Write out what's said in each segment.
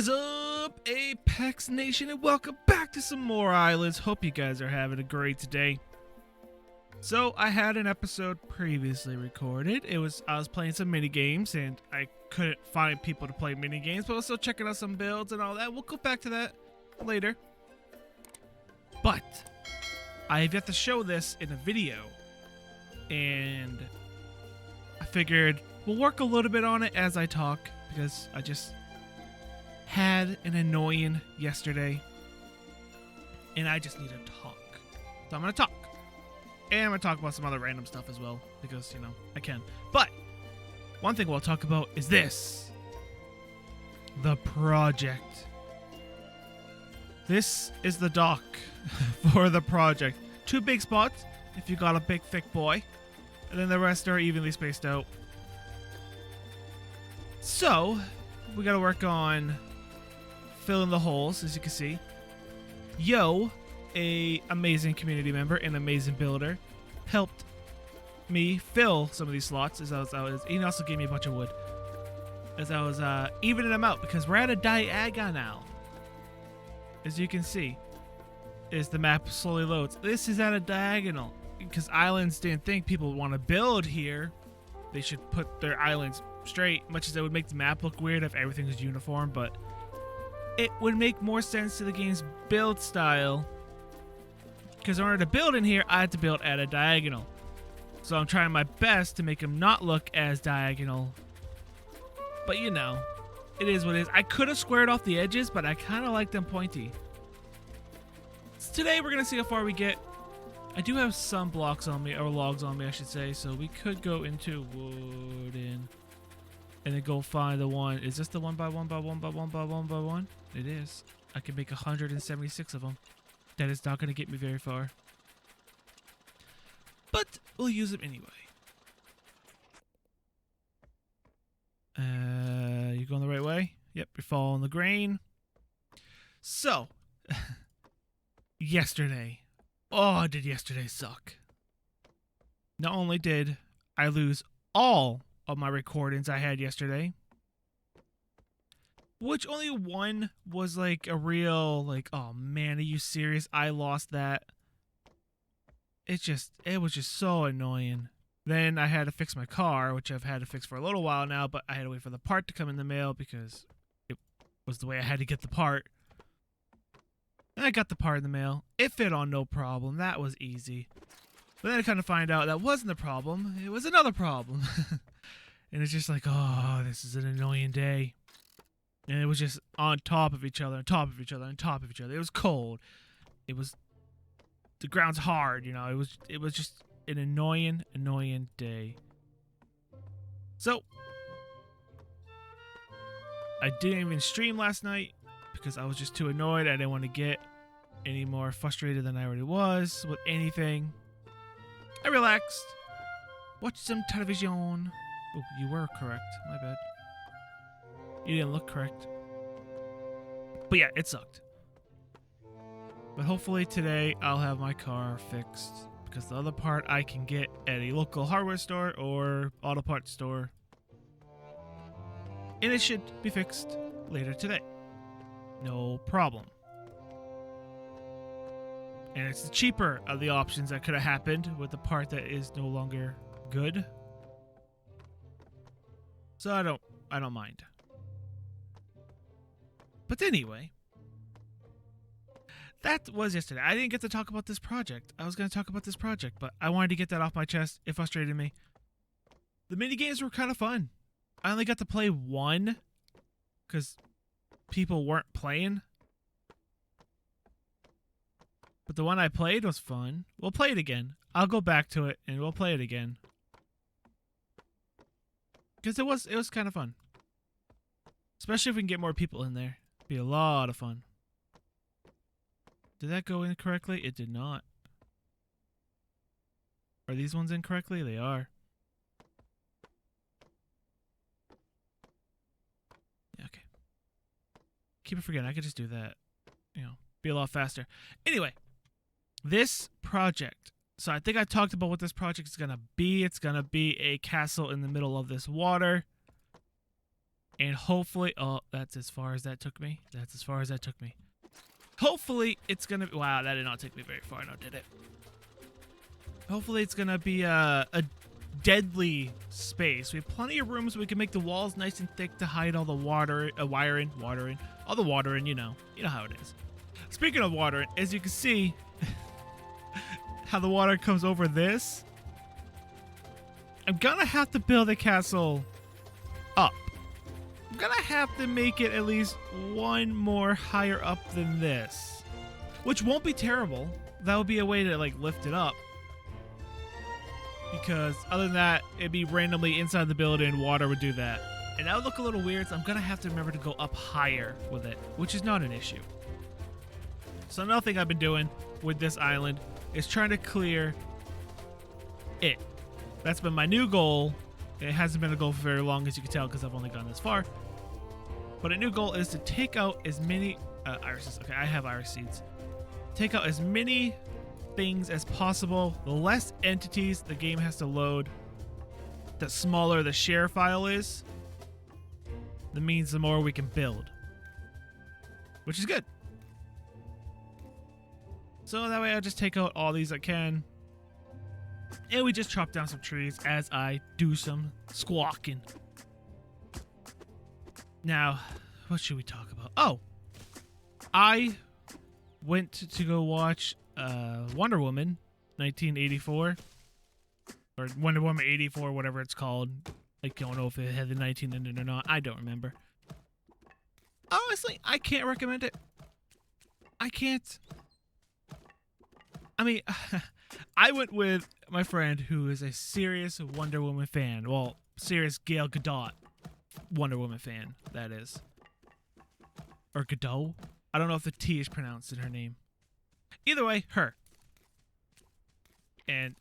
What is up, Apex Nation, and welcome back to some more Islands. Hope you guys are having a great day. So, I had an episode previously recorded. I was playing some mini games, and I couldn't find people to play mini games, but I was still checking out some builds and all that. We'll go back to that later. But I have yet to show this in a video, and I figured we'll work a little bit on it as I talk, because I just had an annoying yesterday, and I just need to talk. So I'm going to talk. And I'm going to talk about some other random stuff as well, because, you know, I can. But one thing we'll talk about is this. The project. This is the dock for the project. 2 big spots if you got a big thick boy, and then the rest are evenly spaced out. So we got to work on filling the holes, as you can see. Yo, a amazing community member and amazing builder, helped me fill some of these slots as I was he also gave me a bunch of wood as I was evening them out, because we're at a diagonal. As you can see, as the map slowly loads, this is at a diagonal because Islands didn't think people would want to build here. They should put their islands straight, much as it would make the map look weird if everything was uniform, but it would make more sense to the game's build style, because in order to build in here, I had to build at a diagonal. So I'm trying my best to make them not look as diagonal. But you know, it is what it is. I could have squared off the edges, but I kind of like them pointy. So today we're going to see how far we get. I do have some blocks on me, or logs on me, I should say, so we could go into wooden and then go find the one. Is this the 1 by 1 by 1 by 1 by 1 by 1? It is. I can make 176 of them. That is not going to get me very far, but we'll use them anyway. You going the right way? Yep, you're following the grain. So, yesterday. Oh, did yesterday suck. Not only did I lose all of my recordings I had yesterday, which only one was like a real, like, oh man, are you serious? I lost that. It was just so annoying. Then I had to fix my car, which I've had to fix for a little while now, but I had to wait for the part to come in the mail because it was the way I had to get the part. And I got the part in the mail. It fit on no problem. That was easy. But then I kind of find out that wasn't the problem. It was another problem. And it's just like, oh, this is an annoying day. And it was just on top of each other, on top of each other, on top of each other. It was cold. The ground's hard, you know. It was just an annoying day. So I didn't even stream last night because I was just too annoyed. I didn't want to get any more frustrated than I already was with anything. I relaxed, watched some television. Oh, you were correct. My bad. You didn't look correct. But yeah, it sucked. But hopefully today I'll have my car fixed, because the other part I can get at a local hardware store or auto parts store. And it should be fixed later today. No problem. And it's the cheaper of the options that could have happened with the part that is no longer good. So I don't mind. But anyway, that was yesterday. I didn't get to talk about this project. I was going to talk about this project, but I wanted to get that off my chest. It frustrated me. The mini games were kind of fun. I only got to play one because people weren't playing. But the one I played was fun. We'll play it again. I'll go back to it and we'll play it again, because it was kind of fun. Especially if we can get more people in there. It'd be a lot of fun. Did that go in correctly? It did not. Are these ones incorrectly? They are. Yeah, okay. Keep forgetting. I could just do that. You know, be a lot faster. Anyway, this project. So I think I talked about what this project is going to be. It's going to be a castle in the middle of this water. And hopefully, oh, that's as far as that took me. That's as far as that took me. Hopefully, it's gonna be, wow, that did not take me very far, now did it? Hopefully, it's gonna be a deadly space. We have plenty of rooms. We can make the walls nice and thick to hide all the water, all the water in, you know how it is. Speaking of water, as you can see, how the water comes over this, I'm gonna have to build a castle up. I'm gonna have to make it at least one more higher up than this, which won't be terrible. That would be a way to like lift it up, because other than that, it'd be randomly inside the building and water would do that, and that would look a little weird. So I'm gonna have to remember to go up higher with it, which is not an issue. So another thing I've been doing with this island is trying to clear it. That's been my new goal. It hasn't been a goal for very long, as you can tell, because I've only gone this far. But a new goal is to take out as many irises. Okay, I have iris seeds. Take out as many things as possible. The less entities the game has to load, the smaller the share file is. That means the more we can build, which is good. So that way I'll just take out all these I can. And we just chop down some trees as I do some squawking. Now, what should we talk about? Oh, I went to go watch Wonder Woman 1984. Or Wonder Woman 84, whatever it's called. I don't know if it had the 19 in it or not. I don't remember. Honestly, I can't recommend it. I can't. I mean, I went with my friend who is a serious Wonder Woman fan. Well, serious Gal Gadot Wonder Woman fan, that is. Or Gadot? I don't know if the T is pronounced in her name. Either way, her. And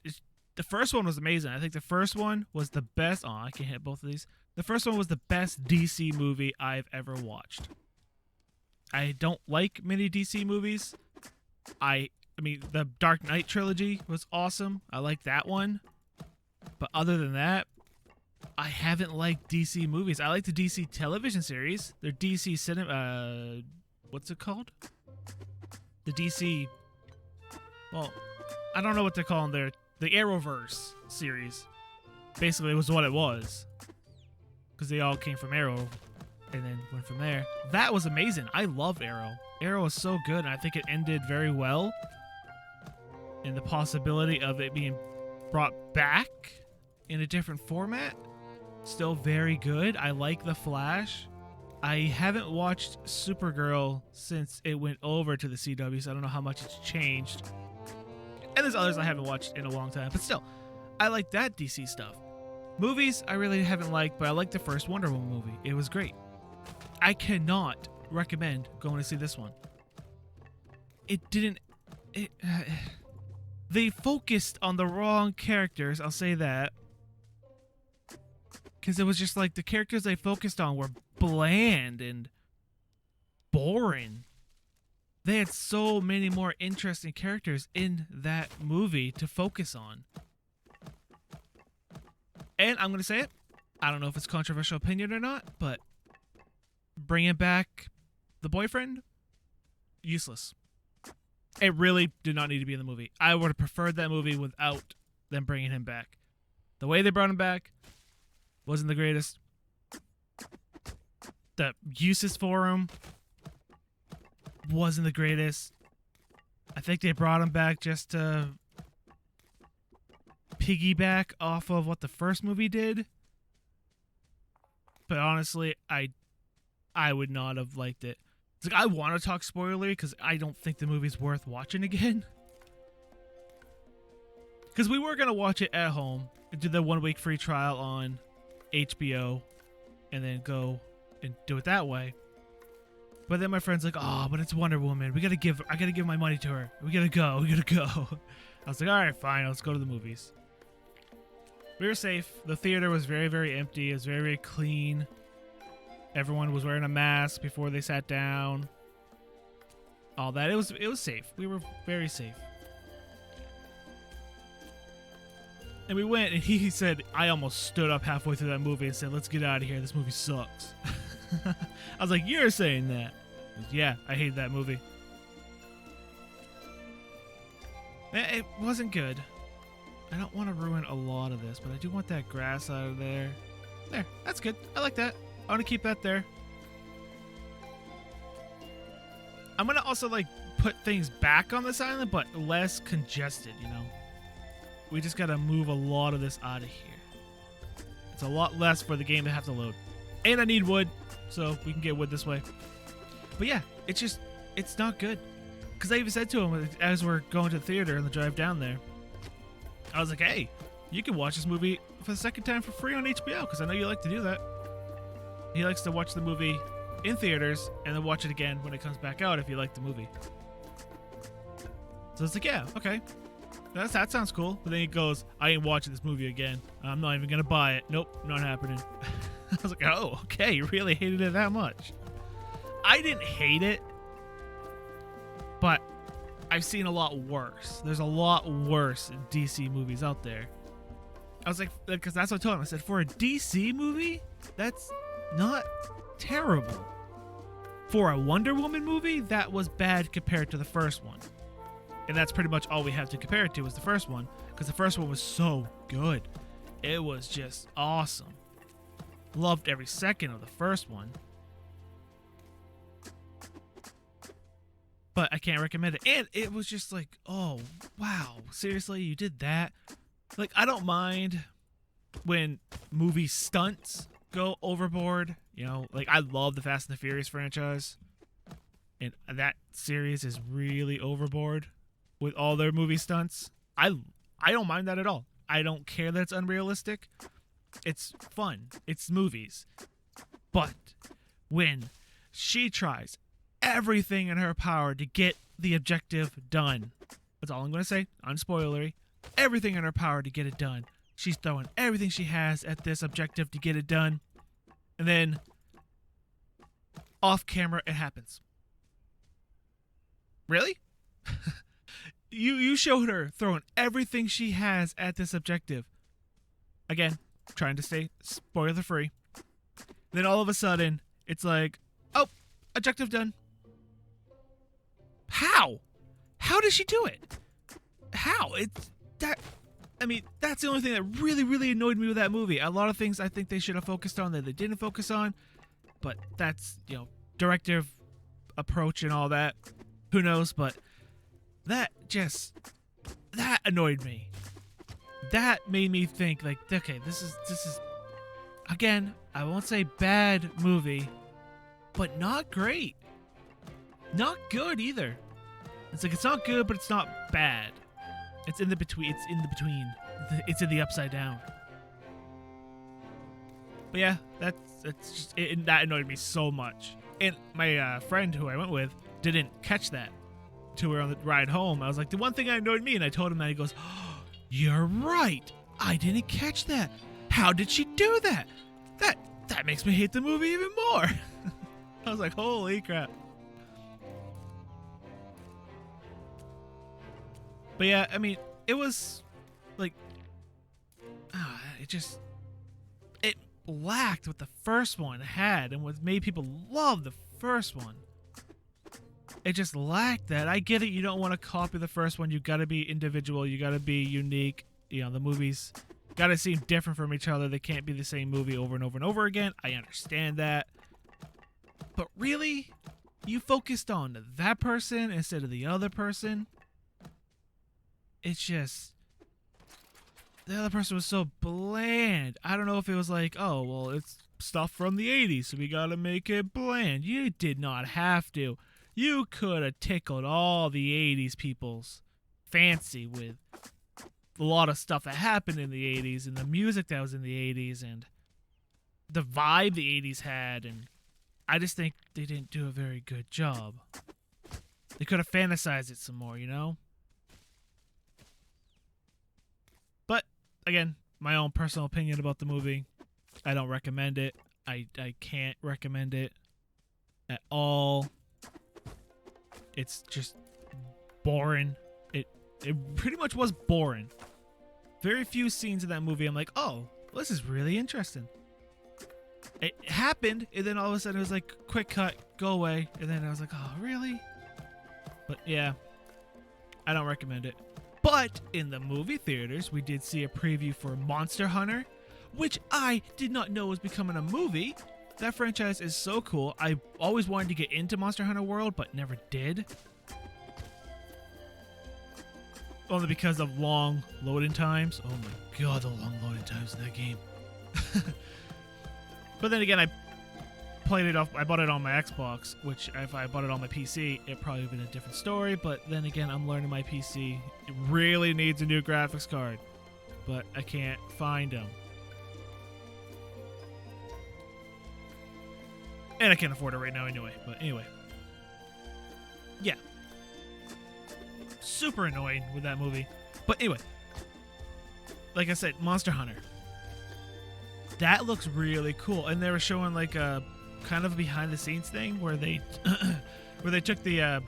the first one was amazing. I think the first one was the best. Oh, I can't hit both of these. The first one was the best DC movie I've ever watched. I don't like many DC movies. I mean, the Dark Knight trilogy was awesome. I like that one. But other than that, I haven't liked DC movies. I like the DC television series. They're DC cinema. What's it called? The DC. Well, I don't know what they're calling their the Arrowverse series. Basically, it was what it was, because they all came from Arrow, and then went from there. That was amazing. I loved Arrow. Arrow was so good, and I think it ended very well. And the possibility of it being brought back in a different format, still very good. I like The Flash. I haven't watched Supergirl since it went over to the CW, so I don't know how much it's changed. And there's others I haven't watched in a long time, but still, I like that DC stuff. Movies, I really haven't liked, but I liked the first Wonder Woman movie. It was great. I cannot recommend going to see this one. They focused on the wrong characters, I'll say that. Because it was just like the characters they focused on were bland and boring. They had so many more interesting characters in that movie to focus on. And I'm going to say it. I don't know if it's a controversial opinion or not, but bringing back the boyfriend, useless. It really did not need to be in the movie. I would have preferred that movie without them bringing him back. The way they brought him back wasn't the greatest. The uses for him wasn't the greatest. I think they brought him back just to piggyback off of what the first movie did. But honestly, I would not have liked it. It's like, I want to talk spoilery because I don't think the movie's worth watching again. Because we were going to watch it at home and do the 1 week free trial on HBO and then go and do it that way. But then my friend's like, oh, but it's Wonder Woman. I gotta give my money to her. We gotta go. I was like, all right, fine. Let's go to the movies. We were safe. The theater was very, very empty. It was very, very clean. Everyone was wearing a mask before they sat down. All that. It was safe. We were very safe. And we went, and he said, I almost stood up halfway through that movie and said, let's get out of here. This movie sucks. I was like, you're saying that? He goes, yeah, I hate that movie. It wasn't good. I don't want to ruin a lot of this, but I do want that grass out of there. There, that's good. I like that. I want to keep that there. I'm going to also, like, put things back on this island, but less congested, you know? We just got to move a lot of this out of here. It's a lot less for the game to have to load. And I need wood, so we can get wood this way. But yeah, it's not good. Because I even said to him, as we're going to the theater on the drive down there, I was like, hey, you can watch this movie for the second time for free on HBO, because I know you like to do that. He likes to watch the movie in theaters and then watch it again when it comes back out if you like the movie. So it's like, yeah, okay. That sounds cool. But then he goes, I ain't watching this movie again. I'm not even going to buy it. Nope, not happening. I was like, oh, okay. You really hated it that much. I didn't hate it, but I've seen a lot worse. There's a lot worse DC movies out there. I was like, because that's what I told him. I said, for a DC movie, that's not terrible. For a Wonder Woman movie, that was bad compared to the first one. And that's pretty much all we have to compare it to was the first one, because the first one was so good. It was just awesome. Loved every second of the first one. But I can't recommend it. And it was just like, oh, wow. Seriously, you did that? Like, I don't mind when movie stunts go overboard. You know, like, I love the Fast and the Furious franchise. And that series is really overboard with all their movie stunts. I don't mind that at all. I don't care that it's unrealistic. It's fun. It's movies. But when she tries everything in her power to get the objective done, that's all I'm going to say, unspoilery, everything in her power to get it done. She's throwing everything she has at this objective to get it done. And then off camera, it happens. Really? You showed her throwing everything she has at this objective. Again, trying to stay spoiler free. Then all of a sudden, it's like, oh, objective done. How? How did she do it? How? It's that. I mean, that's the only thing that really, really annoyed me with that movie. A lot of things I think they should have focused on that they didn't focus on, but that's, you know, directive approach and all that. Who knows? But that annoyed me. That made me think, like, okay, this is again, I won't say bad movie, but not great. Not good either. It's like, it's not good, but it's not bad. It's in the between. It's in the between. It's in the upside down. But yeah, that's just, that annoyed me so much. And my friend who I went with didn't catch that till we were on the ride home. I was like, the one thing that annoyed me, and I told him that. He goes, oh, you're right. I didn't catch that. How did she do that? That makes me hate the movie even more. I was like, holy crap. But yeah, I mean, it was like, it lacked what the first one had and what made people love the first one. It just lacked that. I get it. You don't want to copy the first one. You got to be individual. You got to be unique. You know, the movies got to seem different from each other. They can't be the same movie over and over and over again. I understand that. But really, you focused on that person instead of the other person. It's just, the other person was so bland. I don't know if it was like, oh, well, it's stuff from the 80s, so we gotta make it bland. You did not have to. You could have tickled all the 80s people's fancy with a lot of stuff that happened in the 80s and the music that was in the 80s and the vibe the 80s had. And I just think they didn't do a very good job. They could have fantasized it some more, you know? But, again, my own personal opinion about the movie. I don't recommend it. I can't recommend it at all. It's just boring. It pretty much was boring. Very few scenes in that movie I'm like, oh, this is really interesting. It happened, and then all of a sudden it was like, quick cut, go away. And then I was like, oh, really? But yeah, I don't recommend it. But in the movie theaters, we did see a preview for Monster Hunter, which I did not know was becoming a movie. That franchise is so cool. I always wanted to get into Monster Hunter World, but never did. Only because of long loading times. Oh my god, the long loading times in that game. But then again, I played it off. I bought it on my Xbox, which if I bought it on my PC, it probably would have been a different story. But then again, I'm learning my PC. It really needs a new graphics card, but I can't find them. And I can't afford it right now anyway. But anyway. Yeah. Super annoying with that movie. But anyway. Like I said, Monster Hunter. That looks really cool. And they were showing like a kind of behind the scenes thing where they took the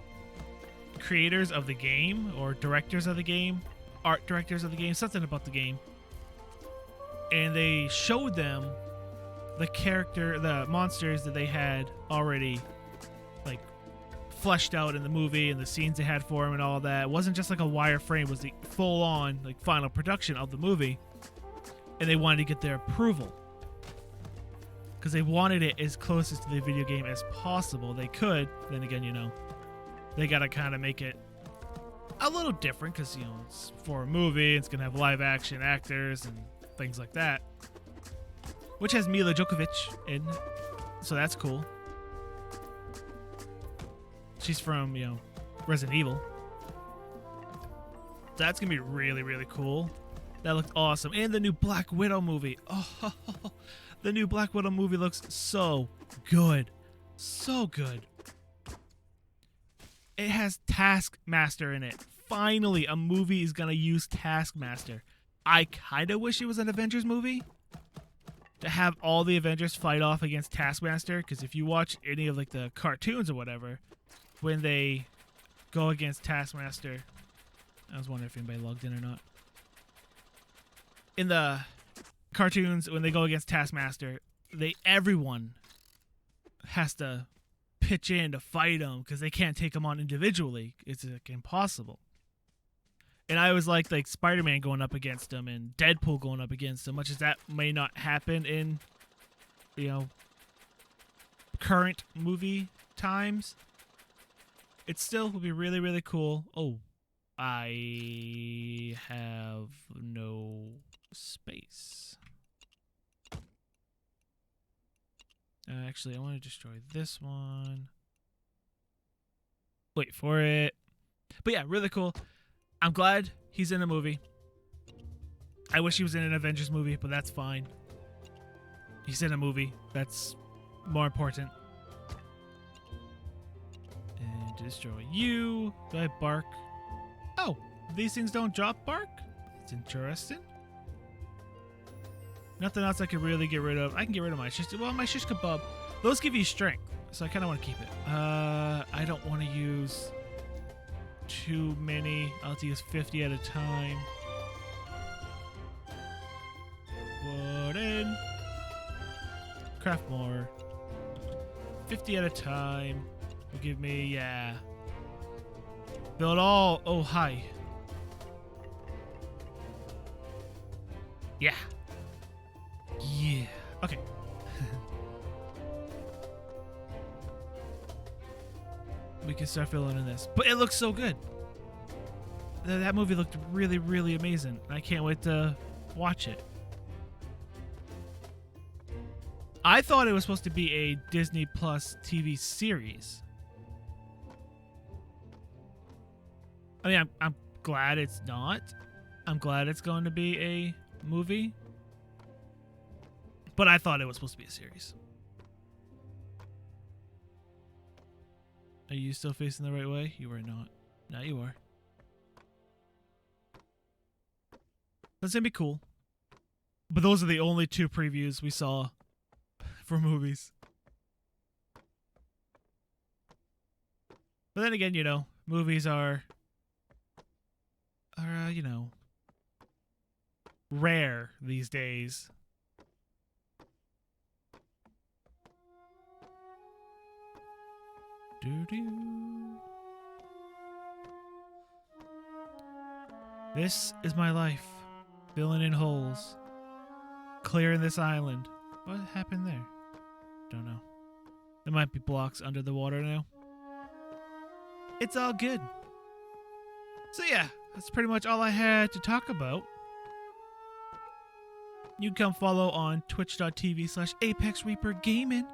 creators of the game or directors of the game, art directors of the game, something about the game. And they showed them the monsters that they had already like fleshed out in the movie and the scenes they had for them and all that. It wasn't just like a wireframe, it was the full on like final production of the movie. And they wanted to get their approval because they wanted it as closest to the video game as possible. They could, then again, you know, they gotta kind of make it a little different because, you know, it's for a movie, it's gonna have live action actors and things like that, which has Mila Djokovic in, so that's cool. She's from, you know, Resident Evil. That's gonna be really, really cool. That looked awesome. And the new Black Widow movie. Oh, the new Black Widow movie looks so good. So good. It has Taskmaster in it. Finally, a movie is gonna use Taskmaster. I kind of wish it was an Avengers movie to have all the Avengers fight off against Taskmaster, because if you watch any of like the cartoons or whatever, when they go against Taskmaster, I was wondering if anybody logged in or not. In the cartoons, when they go against Taskmaster, everyone has to pitch in to fight him because they can't take him on individually. It's like impossible. And I always like Spider-Man going up against him and Deadpool going up against him, much as that may not happen in, you know, current movie times. It still will be really, really cool. Oh, I have no space. Actually, I want to destroy this one. Wait for it. But yeah, really cool. I'm glad he's in a movie. I wish he was in an Avengers movie, but that's fine. He's in a movie. That's more important. And destroy you. Do I bark? Oh, these things don't drop bark? That's interesting. Nothing else I could really get rid of. I can get rid of my shish. Well, my shish kebab. Those give you strength, so I kind of want to keep it. I don't want to use too many. I'll have to use 50 at a time. Wooden. Craft more. 50 at a time. Will give me, yeah. Build all. Oh, hi. Yeah. Yeah. Okay. We can start filling in this. But it looks so good. That movie looked really, really amazing. I can't wait to watch it. I thought it was supposed to be a Disney Plus TV series. I mean, I'm glad it's not. I'm glad it's going to be a movie. But I thought it was supposed to be a series. Are you still facing the right way? You are not. Now you are. That's going to be cool. But those are the only two previews we saw for movies. But then again, you know, movies are you know, rare these days. Doo-doo. This is my life. Filling in holes. Clearing this island. What happened there? Don't know. There might be blocks under the water now. It's all good. So yeah, that's pretty much all I had to talk about. You can come follow on twitch.tv/ApexReaper Gaming.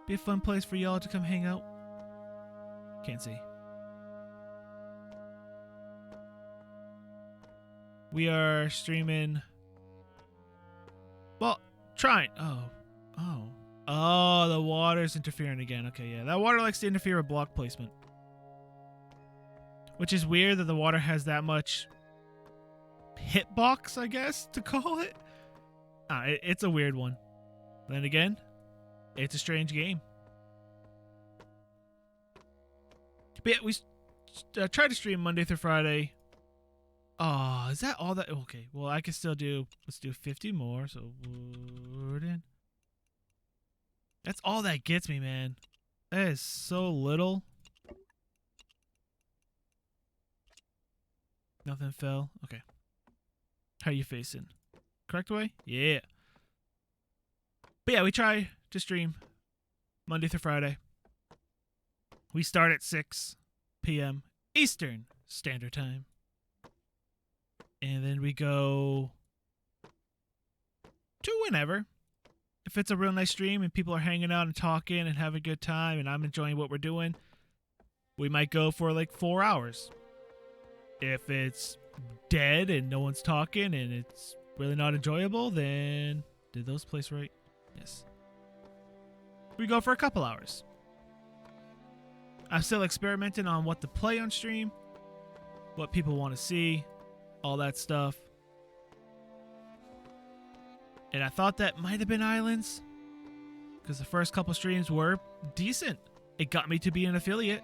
Be a fun place for y'all to come hang out. Can't see. We are streaming. Well, trying. Oh, the water's interfering again. Okay, yeah. That water likes to interfere with block placement. Which is weird that the water has that much hitbox, I guess, to call it. It's a weird one. Then again, it's a strange game. But yeah, we try to stream Monday through Friday. Oh, is that all that? Okay, well, I can still do, let's do 50 more. So, that's all that gets me, man. That is so little. Nothing fell. Okay. How are you facing? Correct way? Yeah. But yeah, we try to stream Monday through Friday. We start at 6 p.m. Eastern Standard Time. And then we go to whenever. If it's a real nice stream and people are hanging out and talking and having a good time and I'm enjoying what we're doing, we might go for like 4 hours. If it's dead and no one's talking and it's really not enjoyable, then... Did those place right? Yes. We go for a couple hours. I'm still experimenting on what to play on stream, what people want to see, all that stuff. And I thought that might have been Ylands, because the first couple streams were decent. It got me to be an affiliate,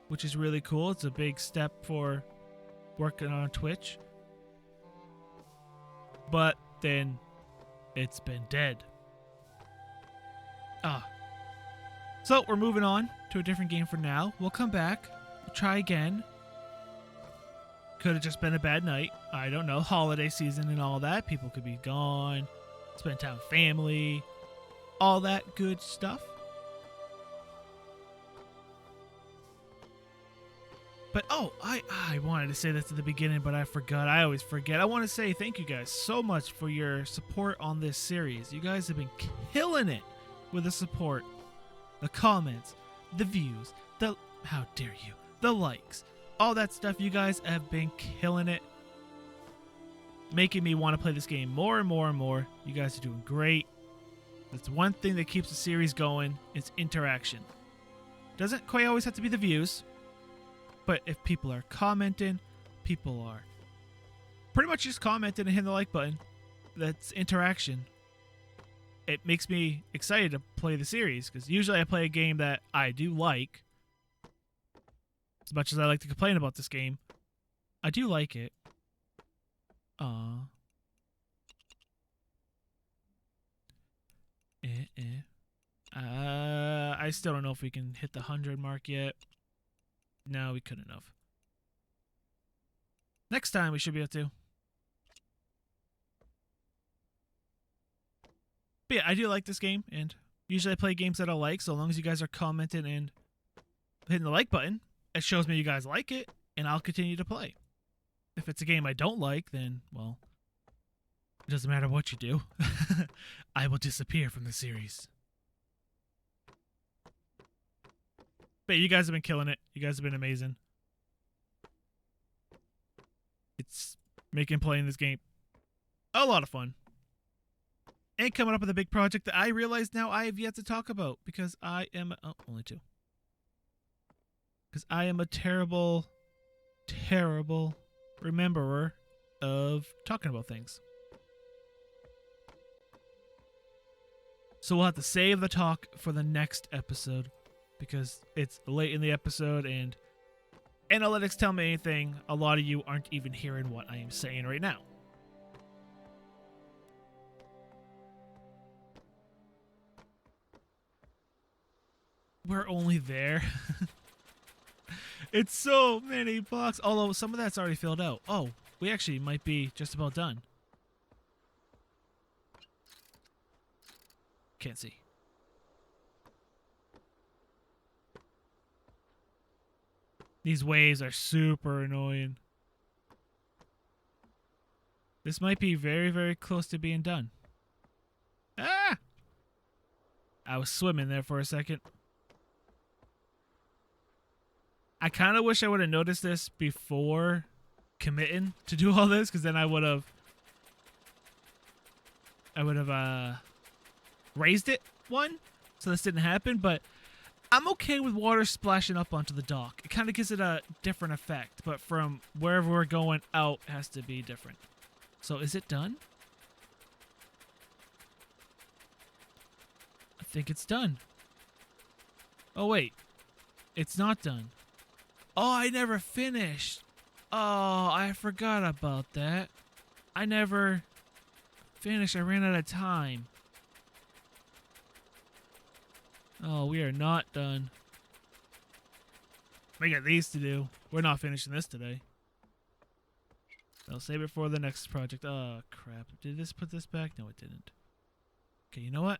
which is really cool. It's a big step for working on Twitch. But then it's been dead. So we're moving on to a different game for now. We'll come back. We'll try again. Could have just been a bad night. I don't know. Holiday season and all that. People could be gone. Spend time with family. All that good stuff. But, I wanted to say this at the beginning, but I forgot. I always forget. I want to say thank you guys so much for your support on this series. You guys have been killing it with the support, the comments, the views, how dare you, the likes, all that stuff. You guys have been killing it, making me want to play this game more and more and more. You guys are doing great. That's one thing that keeps the series going. It's interaction. Doesn't quite always have to be the views. But if people are commenting, people are pretty much just commenting and hitting the like button. That's interaction. It makes me excited to play the series, because usually I play a game that I do like. As much as I like to complain about this game, I do like it. I still don't know if we can hit the 100 mark yet. No, we couldn't have. Next time we should be able to. But yeah, I do like this game, and usually I play games that I like, so long as you guys are commenting and hitting the like button, it shows me you guys like it, and I'll continue to play. If it's a game I don't like, then, well, it doesn't matter what you do. I will disappear from the series. But you guys have been killing it. You guys have been amazing. It's making playing this game a lot of fun. And coming up with a big project that I realize now I have yet to talk about, because I am... Oh, only 2. Because I am a terrible, terrible rememberer of talking about things. So we'll have to save the talk for the next episode, because it's late in the episode and analytics tell me anything, a lot of you aren't even hearing what I am saying right now. we're only there. It's so many blocks. Although some of that's already filled out. Oh, we actually might be just about done. Can't see. These waves are super annoying. This might be very, very close to being done. Ah! I was swimming there for a second. I kind of wish I would have noticed this before committing to do all this, because then I would have raised it one, so this didn't happen. But I'm okay with water splashing up onto the dock. It kind of gives it a different effect, but from wherever we're going out has to be different. So is it done? I think it's done. Oh wait, it's not done. Oh, I never finished. Oh, I forgot about that. I never finished. I ran out of time. Oh, we are not done. We got these to do. We're not finishing this today. I'll save it for the next project. Oh, crap. Did this put this back? No, it didn't. Okay, you know what?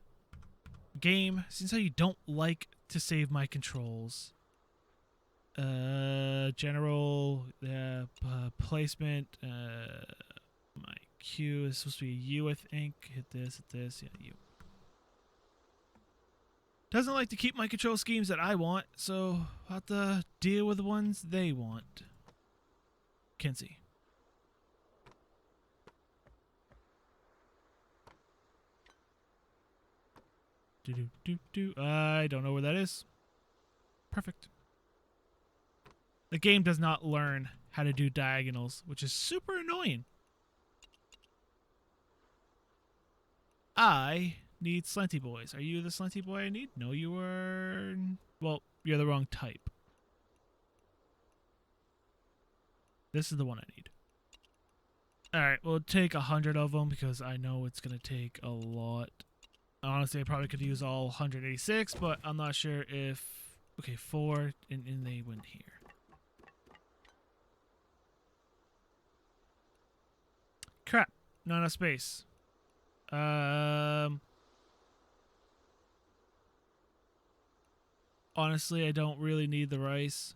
Game, since how you don't like to save my controls. General, placement, my Q is supposed to be a U, I think. Hit this, yeah, U. Doesn't like to keep my control schemes that I want, so I'll have to deal with the ones they want. Kenzie. I don't know where that is. Perfect. The game does not learn how to do diagonals, which is super annoying. I need slanty boys. Are you the slanty boy I need? No, you are... Well, you're the wrong type. This is the one I need. Alright, we'll take 100 of them because I know it's going to take a lot. Honestly, I probably could use all 186, but I'm not sure if... Okay, 4, and they went here. Crap, not enough space. Honestly, I don't really need the rice.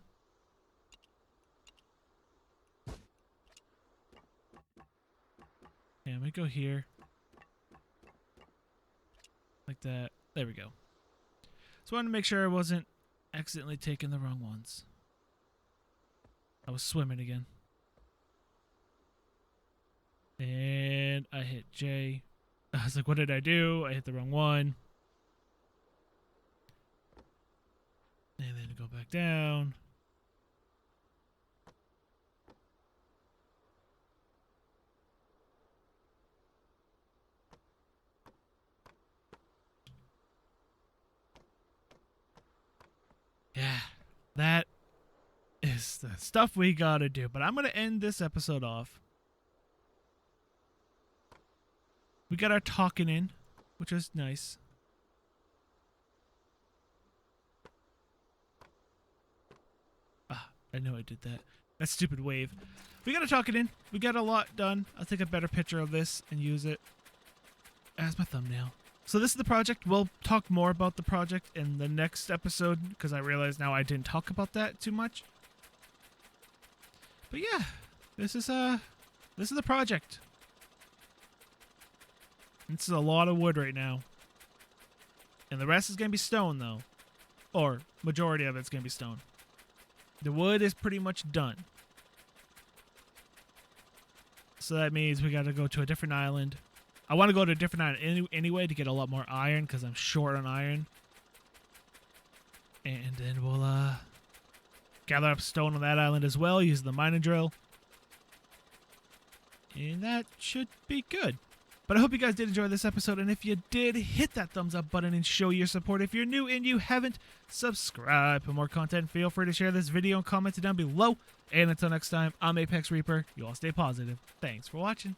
Yeah, I'm gonna go here. Like that. There we go. So I wanted to make sure I wasn't accidentally taking the wrong ones. I was swimming again. And I hit J. I was like, what did I do? I hit the wrong one. And then go back down. Yeah, that is the stuff we gotta do. But I'm gonna end this episode off. We got our talking in, which was nice. Ah, I know I did that. That stupid wave. We got our talking in. We got a lot done. I'll take a better picture of this and use it as my thumbnail. So this is the project. We'll talk more about the project in the next episode because I realize now I didn't talk about that too much. But yeah, this is the project. This is a lot of wood right now. And the rest is going to be stone, though. Or, majority of it's going to be stone. The wood is pretty much done. So that means we got to go to a different island. I want to go to a different island anyway to get a lot more iron, because I'm short on iron. And then we'll gather up stone on that island as well, use the mining drill. And that should be good. But I hope you guys did enjoy this episode, and if you did, hit that thumbs up button and show your support. If you're new and you haven't, subscribe for more content. Feel free to share this video and comment it down below. And until next time, I'm ApexReaper. You all stay positive. Thanks for watching.